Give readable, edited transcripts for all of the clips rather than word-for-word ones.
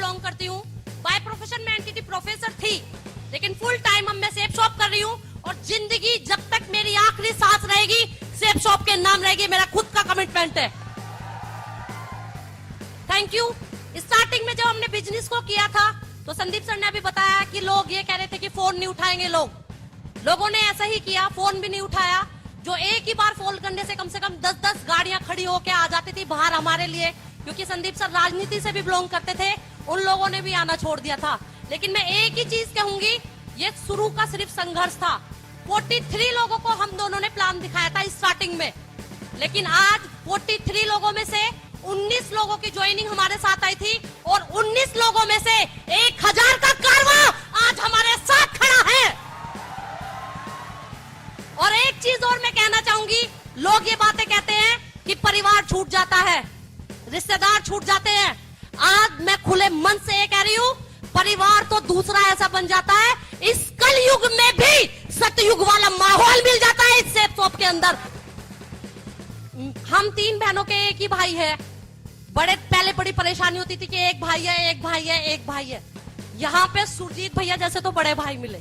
Belong करती हूँ। By profession मैं एनटीटी प्रोफेसर थी, लेकिन फुल टाइम अब मैं सेफ शॉप कर रही हूँ और जिंदगी जब तक मेरी आखिरी सांस रहेगी सेफ शॉप के नाम रहेगी। मेरा खुद का कमिटमेंट है। Thank you. स्टार्टिंग में जब हमने बिजनेस को किया था तो संदीप सर ने अभी बताया कि लोग ये कह रहे थे कि फोन नहीं उठाएंगे। लोगों ने ऐसा ही किया, फोन भी नहीं उठाया। जो एक ही बार फोन करने से कम 10-10 गाड़ियां खड़ी होकर आ जाती थी बाहर हमारे लिए, क्योंकि संदीप सर राजनीति से भी बिलोंग करते थे, उन लोगों ने भी आना छोड़ दिया था। लेकिन मैं एक ही चीज कहूंगी, ये शुरू का सिर्फ संघर्ष था। 43 लोगों को हम दोनों ने प्लान दिखाया था स्टार्टिंग में, लेकिन आज 43 लोगों में से 19 लोगों की ज्वाइनिंग हमारे साथ आई थी और 19 लोगों में से 1000 का कारवां आज हमारे साथ खड़ा है। और एक चीज और मैं कहना चाहूंगी, लोग ये बातें कहते हैं कि परिवार छूट जाता है, रिश्तेदार छूट जाते हैं। आज मैं खुले मन से ये कह रही हूं, परिवार तो दूसरा ऐसा बन जाता है, इस कलयुग में भी सतयुग वाला माहौल मिल जाता है इस सेफ शॉप के अंदर। हम 3 बहनों के एक ही भाई है। पहले बड़ी परेशानी होती थी कि एक भाई है, एक भाई है, एक भाई है। यहाँ पे सुरजीत भैया जैसे तो बड़े भाई मिले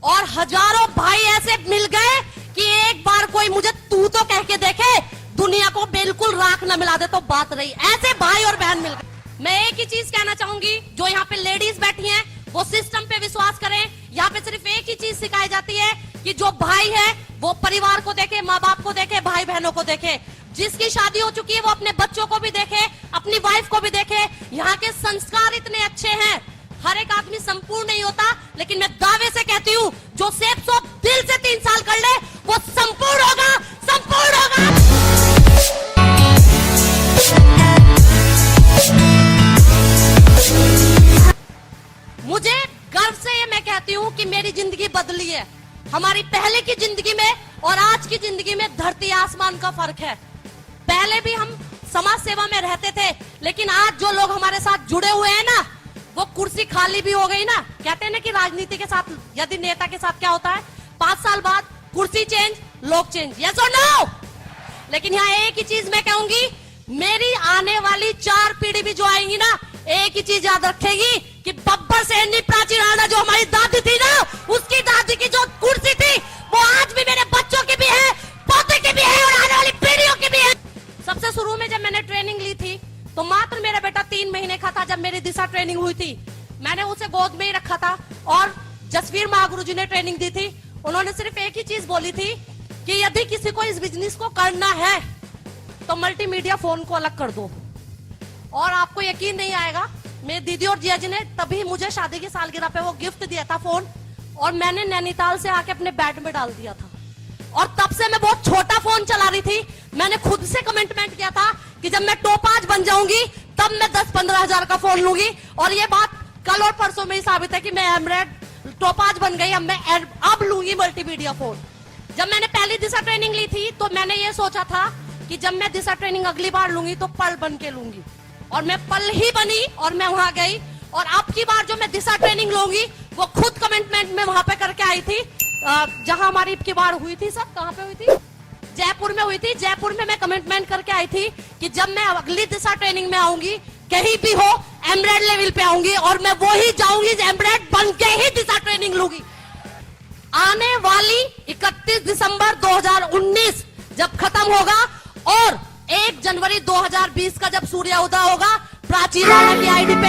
और हजारों भाई ऐसे मिल गए कि एक बार कोई मुझे तू तो कह के देखे, दुनिया को बिल्कुल राख न मिला दे तो बात रही। ऐसे भाई और बहन मिल गए। मैं एक ही चीज कहना चाहूंगी, जो यहाँ पे लेडीज बैठी हैं वो सिस्टम पे विश्वास करें। यहाँ पे सिर्फ एक ही चीज सिखाई जाती है कि जो भाई है वो परिवार को देखे, माँ बाप को देखे, भाई बहनों को देखे। जिसकी शादी हो चुकी है वो अपने बच्चों को भी देखे, अपनी वाइफ को भी देखे। यहाँ के संस्कार इतने अच्छे हैं। हर एक आदमी संपूर्ण नहीं होता, लेकिन मैं दावे से कहती हूँ, जो सेफ शॉप दिल से 3 साल कर ले वो संपूर्ण होगा, संपूर्ण होगा। मुझे गर्व से ये मैं कहती हूँ कि मेरी जिंदगी बदली है। हमारी पहले की जिंदगी में और आज की जिंदगी में धरती आसमान का फर्क है। पहले भी हम समाज सेवा में रहते थे, लेकिन आज जो लोग हमारे साथ जुड़े हुए हैं ना, वो कुर्सी खाली भी हो गई ना। कहते हैं ना कि राजनीति के साथ, यदि नेता के साथ क्या होता है, 5 साल बाद कुर्सी चेंज, लोग चेंज। यस और नो? लेकिन यहाँ एक ही चीज मैं कहूंगी, मेरी आने वाली 4 पीढ़ी भी जो आएंगी ना, एक ही चीज याद रखेगी कि बब्बर सैनी प्राची राणा जो हमारी दादी थी ना, उसकी दादी की जो कुर्सी थी वो आज भी मेरे बच्चों की भी है, पोते की भी है और आने वाली पीढ़ियों की भी है। सबसे शुरू में जब मैंने ट्रेनिंग ली थी तो मात्र मेरा बेटा 3 महीने का था। जब मेरी दिशा ट्रेनिंग हुई थी, मैंने उसे गोद में ही रखा था और जसवीर महागुरु जी ने ट्रेनिंग दी थी। उन्होंने सिर्फ एक ही चीज बोली थी कि यदि किसी को इस बिजनेस को करना है तो मल्टीमीडिया फोन को अलग कर दो। और आपको यकीन नहीं आएगा, मेरी दीदी और जिया जी ने तभी मुझे शादी की सालगिरह पे वो गिफ्ट दिया था फोन, और मैंने नैनीताल से आके अपने बेड में डाल दिया था। और तब से मैं बहुत छोटा फोन चला रही थी। मैंने खुद से कमिटमेंट किया था कि जब मैं टोपाज बन जाऊंगी तब मैं 10-15 हजार का फोन लूंगी। और ये बात कल और परसों में ही साबित है कि मैं एमरेड टोपाज बन गई। अब लूंगी मल्टीमीडिया फोन। जब मैंने पहली दिशा ट्रेनिंग ली थी तो मैंने ये सोचा था कि जब मैं दिशा ट्रेनिंग अगली बार लूंगी तो पल बन के लूंगी, और मैं पल ही बनी और मैं वहां गई। और अब की बार जो मैं दिशा ट्रेनिंग लूंगी वो खुद कमिटमेंट में वहां पे करके आई थी, जहां हमारी अब की बार हुई थी। सब कहां पे हुई थी? जयपुर में हुई थी। जयपुर में मैं कमिटमेंट करके आई थी कि जब मैं अगली दिशा ट्रेनिंग में आऊंगी, कहीं भी हो, एमरेड लेवल पे आऊंगी और मैं वो ही जाऊंगी, एमरेड बन के ही दिशा ट्रेनिंग लूंगी। आने वाली 31 दिसंबर 2019 जब खत्म होगा और 1 जनवरी 2020 का जब सूर्योदय होगा, प्राची राणा की आईडी पे